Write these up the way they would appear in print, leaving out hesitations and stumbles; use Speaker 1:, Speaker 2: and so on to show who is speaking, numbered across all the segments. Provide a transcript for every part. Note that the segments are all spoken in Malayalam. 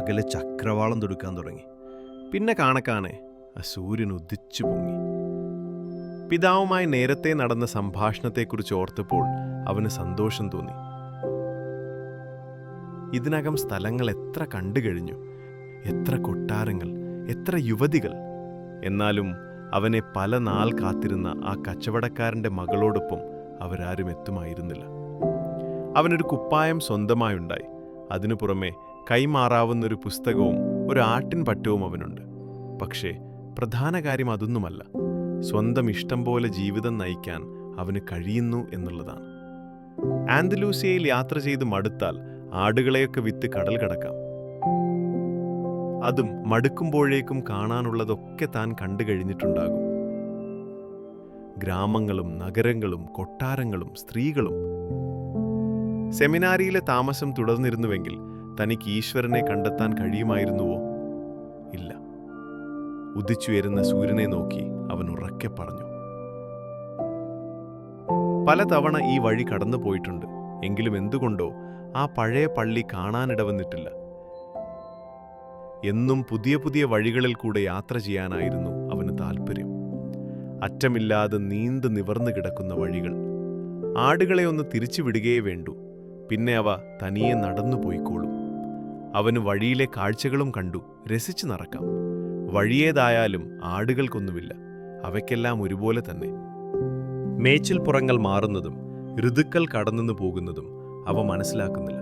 Speaker 1: അകലെ ചക്രവാളം തൊടുക്കാൻ തുടങ്ങി. പിന്നെ കാണക്കാനെ ആ സൂര്യൻ ഉദിച്ചു പൊങ്ങി. പിതാവുമായി നേരത്തെ നടന്ന സംഭാഷണത്തെക്കുറിച്ച് ഓർത്തപ്പോൾ അവന് സന്തോഷം തോന്നി. ഇതിനകം സ്ഥലങ്ങൾ എത്ര കണ്ടു കഴിഞ്ഞു, എത്ര കൊട്ടാരങ്ങൾ, എത്ര യുവതികൾ. എന്നാലും അവനെ പല നാൾ കാത്തിരുന്ന ആ കച്ചവടക്കാരൻ്റെ മകളോടൊപ്പം അവരാരും എത്തുമായിരുന്നില്ല. അവനൊരു കുപ്പായം സ്വന്തമായുണ്ടായി. അതിനു പുറമെ കൈമാറാവുന്നൊരു പുസ്തകവും ഒരു ആട്ടിൻ പറ്റവും അവനുണ്ട്. പക്ഷേ പ്രധാന കാര്യം അതൊന്നുമല്ല. സ്വന്തം ഇഷ്ടം പോലെ ജീവിതം നയിക്കാൻ അവന് കഴിയുന്നു എന്നുള്ളതാണ്. ആന്തലൂസിയയിൽ യാത്ര ചെയ്ത് മടുത്താൽ ആടുകളെയൊക്കെ വിറ്റ് കടൽ കടക്കാം. അതും മടുക്കുമ്പോഴേക്കും കാണാനുള്ളതൊക്കെ താൻ കണ്ടു കഴിഞ്ഞിട്ടുണ്ടാകും. ഗ്രാമങ്ങളും നഗരങ്ങളും കൊട്ടാരങ്ങളും സ്ത്രീകളും. സെമിനാരിയിലെ താമസം തുടർന്നിരുന്നുവെങ്കിൽ തനിക്ക് ഈശ്വരനെ കണ്ടെത്താൻ കഴിയുമായിരുന്നുവോ? ഇല്ല. ഉദിച്ചുയരുന്ന സൂര്യനെ നോക്കി അവൻ ഉറക്കെ പറഞ്ഞു. പലതവണ ഈ വഴി കടന്നു പോയിട്ടുണ്ട്. എങ്കിലും എന്തുകൊണ്ടോ ആ പഴയ പള്ളി കാണാനിടവന്നിട്ടില്ല. എന്നും പുതിയ പുതിയ വഴികളിൽ കൂടെ യാത്ര ചെയ്യാനായിരുന്നു അവന് താല്പര്യം. അറ്റമില്ലാതെ നീണ്ടു നിവർന്നു കിടക്കുന്ന വഴികൾ. ആടുകളെ ഒന്ന് തിരിച്ചു വിടുകയേ വേണ്ടൂ, പിന്നെ അവ തനിയെ നടന്നു പോയിക്കോളും. അവന് വഴിയിലെ കാഴ്ചകളും കണ്ടു രസിച്ചു നടക്കാം. വഴിയേതായാലും ആടുകൾക്കൊന്നുമില്ല, അവയ്ക്കെല്ലാം ഒരുപോലെ തന്നെ. മേച്ചിൽ പുറങ്ങൾ മാറുന്നതും ഋതുക്കൾ കടന്നു പോകുന്നതും അവ മനസ്സിലാക്കുന്നില്ല.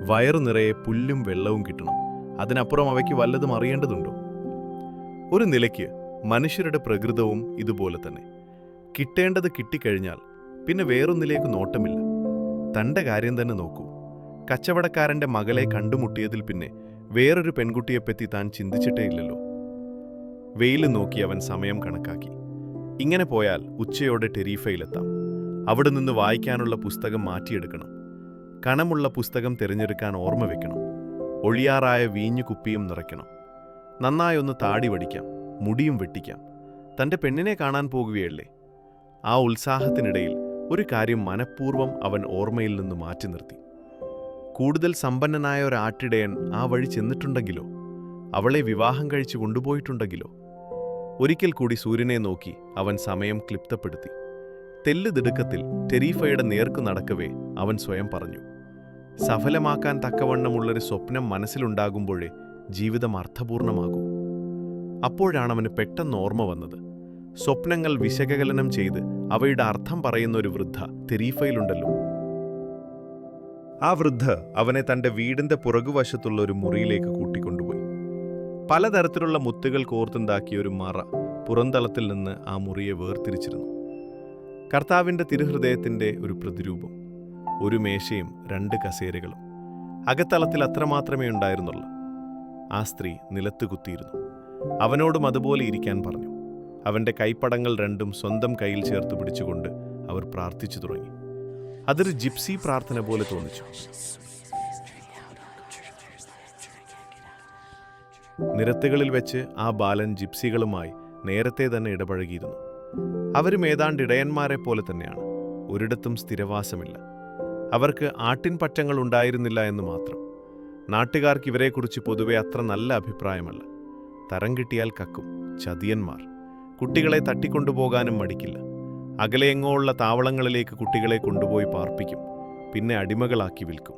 Speaker 1: വയറു നിറയെ പുല്ലും വെള്ളവും കിട്ടണം, അതിനപ്പുറം അവയ്ക്ക് വല്ലതും അറിയേണ്ടതുണ്ടോ? ഒരു നിലയ്ക്ക് മനുഷ്യരുടെ പ്രകൃതവും ഇതുപോലെ തന്നെ. കിട്ടേണ്ടത് കിട്ടിക്കഴിഞ്ഞാൽ പിന്നെ വേറൊന്നിലേക്ക് നോട്ടമില്ല. തൻ്റെ കാര്യം തന്നെ നോക്കൂ. കച്ചവടക്കാരൻ്റെ മകളെ കണ്ടുമുട്ടിയതിൽ പിന്നെ വേറൊരു പെൺകുട്ടിയെപ്പറ്റി താൻ ചിന്തിച്ചിട്ടേയില്ലല്ലോ. വെയിൽ നോക്കി അവൻ സമയം കണക്കാക്കി. ഇങ്ങനെ പോയാൽ ഉച്ചയോടെ ടെരീഫയിലെത്താം. അവിടെ നിന്ന് വായിക്കാനുള്ള പുസ്തകം മാറ്റിയെടുക്കണം. കനമുള്ള പുസ്തകം തിരഞ്ഞെടുക്കാൻ ഓർമ്മ വെക്കണം. ഒഴിയാറായ വീഞ്ഞു കുപ്പിയും നിറയ്ക്കണം. നന്നായൊന്ന് താടി വടിക്കാം, മുടിയും വെട്ടിക്കാം. തൻ്റെ പെണ്ണിനെ കാണാൻ പോകുകയല്ലേ? ആ ഉത്സാഹത്തിനിടയിൽ ഒരു കാര്യം മനഃപൂർവ്വം അവൻ ഓർമ്മയിൽ നിന്ന് മാറ്റി നിർത്തി. കൂടുതൽ സമ്പന്നനായ ഒരു ആട്ടിടയൻ ആ വഴി ചെന്നിട്ടുണ്ടെങ്കിലോ, അവളെ വിവാഹം കഴിച്ചു കൊണ്ടുപോയിട്ടുണ്ടെങ്കിലോ? ഒരിക്കൽ കൂടി സൂര്യനെ നോക്കി അവൻ സമയം ക്ലിപ്തപ്പെടുത്തി. തെല്ലുതിടുക്കത്തിൽ ടെരീഫയുടെ നേർക്കു നടക്കവേ അവൻ സ്വയം പറഞ്ഞു, സഫലമാക്കാൻ തക്കവണ്ണമുള്ളൊരു സ്വപ്നം മനസ്സിലുണ്ടാകുമ്പോഴേ ജീവിതം അർത്ഥപൂർണമാകൂ. അപ്പോഴാണവന് പെട്ടെന്ന് ഓർമ്മ വന്നത്, സ്വപ്നങ്ങൾ വിശകലനം ചെയ്ത് അവയുടെ അർത്ഥം പറയുന്ന ഒരു വൃദ്ധ ടെരീഫയിലുണ്ടല്ലോ. ആ വൃദ്ധ അവനെ തൻ്റെ വീടിൻ്റെ പുറകുവശത്തുള്ള ഒരു മുറിയിലേക്ക് കൂട്ടിക്കൊണ്ടുപോയി. പലതരത്തിലുള്ള മുത്തുകൾ കോർത്തുണ്ടാക്കിയ ഒരു മറ പുറന്തളത്തിൽ നിന്ന് ആ മുറിയെ വേർതിരിച്ചിരുന്നു. കർത്താവിൻ്റെ തിരുഹൃദയത്തിൻ്റെ ഒരു പ്രതിരൂപം, ഒരു മേശയും 2 കസേരകളും. അകത്തളത്തിൽ അത്രമാത്രമേ ഉണ്ടായിരുന്നുള്ളൂ. ആ സ്ത്രീ നിലത്ത് കുത്തിയിരുന്നു. അവനോടും അതുപോലെ ഇരിക്കാൻ പറഞ്ഞു. അവൻ്റെ കൈപ്പടങ്ങൾ 2 സ്വന്തം കയ്യിൽ ചേർത്ത് പിടിച്ചുകൊണ്ട് അവർ പ്രാർത്ഥിച്ചു തുടങ്ങി. അതൊരു ജിപ്സി പ്രാർത്ഥന പോലെ തോന്നിച്ചു. നിരത്തുകളിൽ വെച്ച് ആ ബാലൻ ജിപ്സികളുമായി നേരത്തെ തന്നെ ഇടപഴകിയിരുന്നു. അവരും ഏതാണ്ട് ഇടയന്മാരെ പോലെ തന്നെയാണ്. ഒരിടത്തും സ്ഥിരവാസമില്ല. അവർക്ക് ആട്ടിൻപറ്റങ്ങൾ ഉണ്ടായിരുന്നില്ല എന്ന് മാത്രം. നാട്ടുകാർക്ക് ഇവരെക്കുറിച്ച് പൊതുവെ അത്ര നല്ല അഭിപ്രായമല്ല. തരം കിട്ടിയാൽ കക്കും, ചതിയന്മാർ. കുട്ടികളെ തട്ടിക്കൊണ്ടുപോകാനും മടിക്കില്ല. അകലെയെങ്ങോ ഉള്ള താവളങ്ങളിലേക്ക് കുട്ടികളെ കൊണ്ടുപോയി പാർപ്പിക്കും, പിന്നെ അടിമകളാക്കി വിൽക്കും.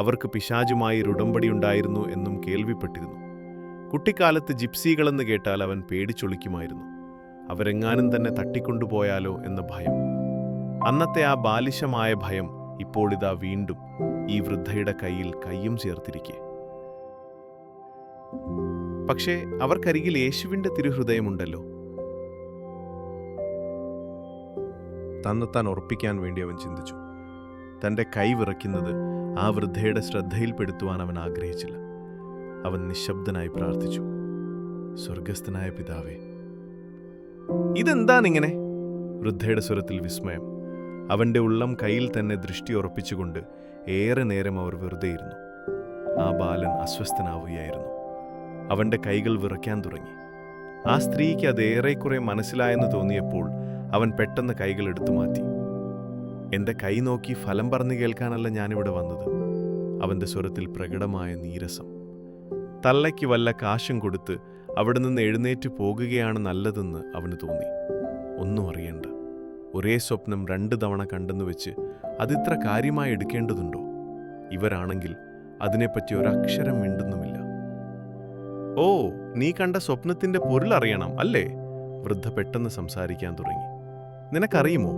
Speaker 1: അവർക്ക് പിശാചുമായി ഉടമ്പടി ഉണ്ടായിരുന്നു എന്നും കേൾവിപ്പെട്ടിരുന്നു. കുട്ടിക്കാലത്ത് ജിപ്സികളെന്ന് കേട്ടാൽ അവൻ പേടിച്ചൊളിക്കുമായിരുന്നു. അവരെങ്ങാനും തന്നെ തട്ടിക്കൊണ്ടുപോയാലോ എന്ന ഭയം. അന്നത്തെ ആ ബാലിശമായ ഭയം ഇപ്പോൾ ഇതാ വീണ്ടും ഈ വൃദ്ധയുടെ കയ്യിൽ കയ്യും ചേർത്തിരിക്കെ. പക്ഷേ അവർക്കരികിൽ യേശുവിൻ്റെ തിരുഹൃദയമുണ്ടല്ലോ. തന്നെത്താൻ ഉറപ്പിക്കാൻ വേണ്ടി അവൻ ചിന്തിച്ചു. തൻ്റെ കൈ വിറയ്ക്കുന്നത് ആ വൃദ്ധയുടെ ശ്രദ്ധയിൽപ്പെടുത്തുവാൻ അവൻ ആഗ്രഹിച്ചില്ല. അവൻ നിശബ്ദനായി പ്രാർത്ഥിച്ചു, സ്വർഗസ്ഥനായ പിതാവേ. ഇതെന്താണിങ്ങനെ? വൃദ്ധയുടെ സ്വരത്തിൽ വിസ്മയം. അവൻ്റെ ഉള്ളം കയ്യിൽ തന്നെ ദൃഷ്ടി ഉറപ്പിച്ചുകൊണ്ട് ഏറെ നേരം അവർ വെറുതെയിരുന്നു. ആ ബാലൻ അസ്വസ്ഥനാവുകയായിരുന്നു. അവൻ്റെ കൈകൾ വിറയ്ക്കാൻ തുടങ്ങി. ആ സ്ത്രീക്ക് അത് ഏറെക്കുറെ മനസ്സിലായെന്ന് തോന്നിയപ്പോൾ അവൻ പെട്ടെന്ന് കൈകൾ എടുത്തു മാറ്റി. എൻ്റെ കൈ നോക്കി ഫലം പറഞ്ഞു കേൾക്കാനല്ല ഞാനിവിടെ വന്നത്. അവൻ്റെ സ്വരത്തിൽ പ്രകടമായ നീരസം. തള്ളയ്ക്ക് വല്ല കാശും കൊടുത്ത് അവിടെ നിന്ന് എഴുന്നേറ്റ് പോകുകയാണ് നല്ലതെന്ന് അവന് തോന്നി. ഒന്നും അറിയണ്ട, ഒരേ സ്വപ്നം 2 തവണ കണ്ടെന്ന് വെച്ച് അതിത്ര കാര്യമായി എടുക്കേണ്ടതുണ്ടോ? ഇവരാണെങ്കിൽ അതിനെപ്പറ്റി ഒരക്ഷരം മിണ്ടുന്നുമില്ല. ഓ, നീ കണ്ട സ്വപ്നത്തിന്റെ പൊരുളറിയണം അല്ലേ? വൃദ്ധ പെട്ടെന്ന് സംസാരിക്കാൻ തുടങ്ങി. നിനക്കറിയുമോ,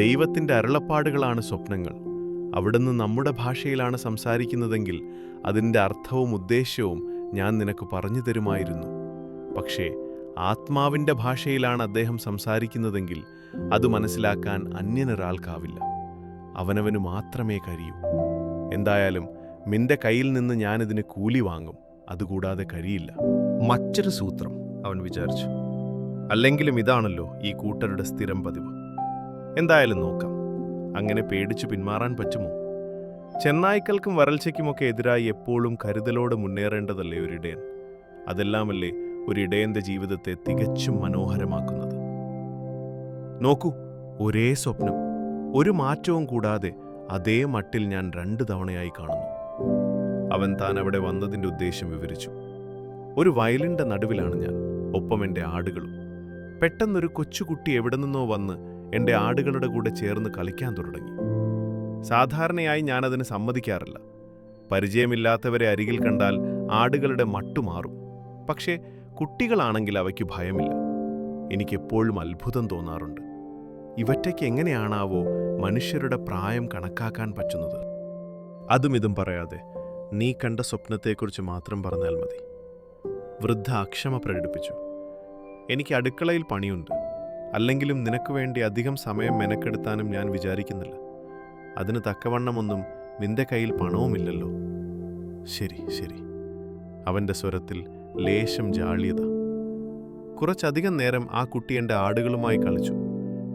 Speaker 1: ദൈവത്തിന്റെ അരുളപ്പാടുകളാണ് സ്വപ്നങ്ങൾ. അവിടുന്ന് നമ്മുടെ ഭാഷയിലാണ് സംസാരിക്കുന്നതെങ്കിൽ അതിൻ്റെ അർത്ഥവും ഉദ്ദേശ്യവും ഞാൻ നിനക്ക് പറഞ്ഞു തരുമായിരുന്നു. പക്ഷേ ആത്മാവിൻ്റെ ഭാഷയിലാണ് അദ്ദേഹം സംസാരിക്കുന്നതെങ്കിൽ അത് മനസ്സിലാക്കാൻ അന്യനൊരാൾക്കാവില്ല. അവനവന് മാത്രമേ കഴിയൂ. എന്തായാലും നിന്റെ കയ്യിൽ നിന്ന് ഞാനിതിന് കൂലി വാങ്ങും, അതുകൂടാതെ കഴിയില്ല.
Speaker 2: മറ്റൊരു സൂത്രം, അവൻ വിചാരിച്ചു. അല്ലെങ്കിലും ഇതാണല്ലോ ഈ കൂട്ടരുടെ സ്ഥിരം പതിവ്.
Speaker 1: എന്തായാലും നോക്കാം. അങ്ങനെ പേടിച്ചു പിന്മാറാൻ പറ്റുമോ? ചെന്നായ്ക്കൾക്കും വരൾച്ചയ്ക്കുമൊക്കെ എതിരായി എപ്പോഴും കരുതലോടെ മുന്നേറേണ്ടതല്ലേ ഒരിടയൻ? അതെല്ലാമല്ലേ ഒരിടയന്റെ ജീവിതത്തെ തികച്ചും മനോഹരമാക്കുന്നത്. നോക്കൂ, ഒരേ സ്വപ്നം, ഒരു മാറ്റവും കൂടാതെ അതേ മട്ടിൽ ഞാൻ 2 തവണയായി കാണുന്നു. അവൻ താൻ അവിടെ വന്നതിൻ്റെ ഉദ്ദേശം വിവരിച്ചു. ഒരു വയലിൻ്റെ നടുവിലാണ് ഞാൻ, ഒപ്പം എൻ്റെ ആടുകളും. പെട്ടെന്നൊരു കൊച്ചുകുട്ടി എവിടെ നിന്നോ വന്ന് എൻ്റെ ആടുകളുടെ കൂടെ ചേർന്ന് കളിക്കാൻ തുടങ്ങി. സാധാരണയായി ഞാനതിന് സമ്മതിക്കാറില്ല. പരിചയമില്ലാത്തവരെ അരികിൽ കണ്ടാൽ ആടുകളുടെ മട്ടുമാറും. പക്ഷേ കുട്ടികളാണെങ്കിൽ അവയ്ക്ക് ഭയമില്ല. എനിക്കെപ്പോഴും അത്ഭുതം തോന്നാറുണ്ട്. ഇവറ്റയ്ക്ക് എങ്ങനെയാണാവോ മനുഷ്യരുടെ പ്രായം കണക്കാക്കാൻ പറ്റുന്നത്? അതും ഇതും പറയാതെ നീ കണ്ട സ്വപ്നത്തെക്കുറിച്ച് മാത്രം പറഞ്ഞാൽ മതി. വൃദ്ധ അക്ഷമ പ്രകടിപ്പിച്ചു. എനിക്ക് അടുക്കളയിൽ പണിയുണ്ട്. അല്ലെങ്കിലും നിനക്ക് വേണ്ടി അധികം സമയം മെനക്കെടുത്താനും ഞാൻ വിചാരിക്കുന്നില്ല. അതിന് തക്കവണ്ണമൊന്നും നിന്റെ കയ്യിൽ പണവുമില്ലല്ലോ. ശരി ശരി. അവൻ്റെ സ്വരത്തിൽ ലേശം ജാള്യത. കുറച്ചധികം നേരം ആ കുട്ടി എൻ്റെ ആടുകളുമായി കളിച്ചു.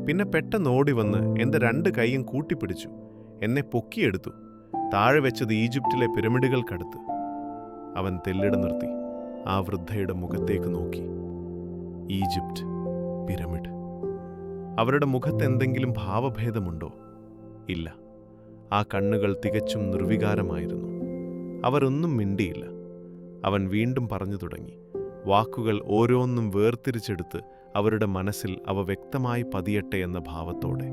Speaker 1: പിന്നെ പെട്ടെന്ന് ഓടി വന്ന് എൻ്റെ 2 കൈയും കൂട്ടിപ്പിടിച്ചു. എന്നെ പൊക്കിയെടുത്തു. താഴെ വെച്ചത് ഈജിപ്തിലെ പിരമിഡുകൾക്കടുത്ത്. അവൻ തെല്ലിട നിർത്തി ആ വൃദ്ധയുടെ മുഖത്തേക്ക് നോക്കി. Egypt, pyramid. അവരുടെ മുഖത്ത് എന്തെങ്കിലും ഭാവഭേദമുണ്ടോ? ഇല്ല. ആ കണ്ണുകൾ തികച്ചും നിർവികാരമായിരുന്നു. അവരൊന്നും മിണ്ടിയില്ല. അവൻ വീണ്ടും പറഞ്ഞു തുടങ്ങി, വാക്കുകൾ ഓരോന്നും വേർതിരിച്ചെടുത്ത് അവരുടെ മനസ്സിൽ അവ വ്യക്തമായി പതിയട്ടെ എന്ന ഭാവത്തോടെ.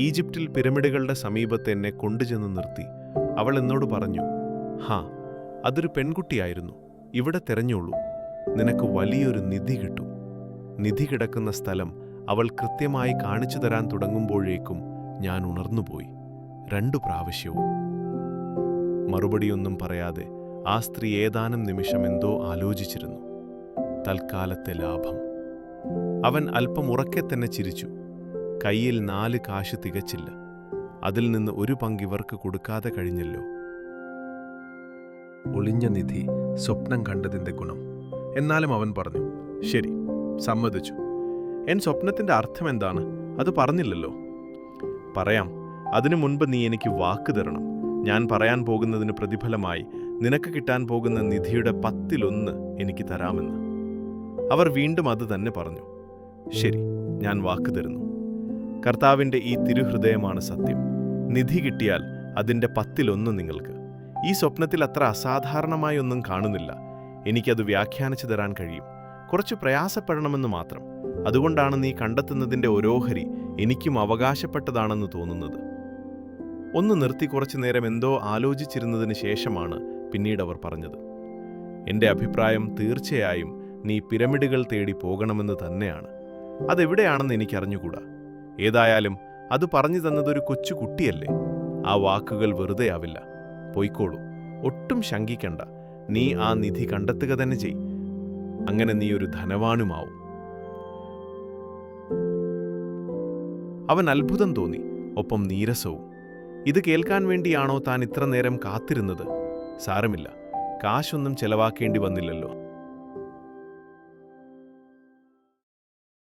Speaker 1: ഈജിപ്തിൽ പിരമിഡുകളുടെ സമീപത്ത് എന്നെ കൊണ്ടുചെന്ന് നിർത്തി അവൾ എന്നോട് പറഞ്ഞു, ഹാ, അതൊരു പെൺകുട്ടിയായിരുന്നു. ഇവിടെ തെരഞ്ഞോളൂ, നിനക്ക് വലിയൊരു നിധി കിട്ടും. നിധി കിടക്കുന്ന സ്ഥലം അവൾ കൃത്യമായി കാണിച്ചു തരാൻ തുടങ്ങുമ്പോഴേക്കും ഞാൻ ഉണർന്നുപോയി. 2 പ്രാവശ്യവും. മറുപടിയൊന്നും പറയാതെ ആ സ്ത്രീ ഏതാനും നിമിഷം എന്തോ ആലോചിച്ചിരുന്നു. തൽക്കാലത്തെ ലാഭം. അവൻ അല്പം ഉറക്കെ തന്നെ ചിരിച്ചു. കയ്യിൽ 4 കാശ് തികച്ചില്ല. അതിൽ നിന്ന് 1 പങ്ക് ഇവർക്ക് കൊടുക്കാതെ കഴിഞ്ഞല്ലോ.
Speaker 2: ഒളിഞ്ഞ നിധി, സ്വപ്നം കണ്ടതിൻ്റെ ഗുണം. എന്നാലും അവൻ പറഞ്ഞു,
Speaker 1: ശരി, സമ്മതിച്ചു. എൻ സ്വപ്നത്തിൻ്റെ അർത്ഥം എന്താണ്? അത് പറഞ്ഞില്ലല്ലോ. പറയാം. അതിനു മുൻപ് നീ എനിക്ക് വാക്ക് തരണം. ഞാൻ പറയാൻ പോകുന്നതിന് പ്രതിഫലമായി നിനക്ക് കിട്ടാൻ പോകുന്ന നിധിയുടെ 10-1 എനിക്ക് തരാമെന്ന്. അവർ വീണ്ടും അത് തന്നെ പറഞ്ഞു. ശരി, ഞാൻ വാക്ക് തരുന്നു. കർത്താവിൻ്റെ ഈ തിരുഹൃദയമാണ് സത്യം. നിധി കിട്ടിയാൽ അതിൻ്റെ 10-1 നിങ്ങൾക്ക്. ഈ സ്വപ്നത്തിൽ അത്ര അസാധാരണമായി ഒന്നും കാണുന്നില്ല. എനിക്കത് വ്യാഖ്യാനിച്ചു തരാൻ കഴിയും. കുറച്ച് പ്രയാസപ്പെടണമെന്ന് മാത്രം. അതുകൊണ്ടാണ് നീ കണ്ടെത്തുന്നതിൻ്റെ ഓരോഹരി എനിക്കും അവകാശപ്പെട്ടതാണെന്ന് തോന്നുന്നത്. ഒന്ന് നിർത്തി കുറച്ചു നേരം എന്തോ ആലോചിച്ചിരുന്നതിന് ശേഷമാണ് പിന്നീട് അവർ പറഞ്ഞത്, എൻ്റെ അഭിപ്രായം തീർച്ചയായും നീ പിരമിഡുകൾ തേടി പോകണമെന്ന് തന്നെയാണ്. അതെവിടെയാണെന്ന് എനിക്കറിഞ്ഞുകൂടാ. ഏതായാലും അത് പറഞ്ഞു തന്നതൊരു കൊച്ചു കുട്ടിയല്ലേ. ആ വാക്കുകൾ വെറുതെ ആവില്ല. പൊയ്ക്കോളൂ, ഒട്ടും ശങ്കിക്കണ്ട. നീ ആ നിധി കണ്ടെത്തുക തന്നെ ചെയ്. അങ്ങനെ നീ ഒരു ധനവാനുമാവും. അവൻ അത്ഭുതം തോന്നി, ഒപ്പം നീരസവും. ഇത് കേൾക്കാൻ വേണ്ടിയാണോ താൻ ഇത്ര നേരം കാത്തിരുന്നത്? സാരമില്ല, കാശൊന്നും ചെലവാക്കേണ്ടി വന്നില്ലല്ലോ.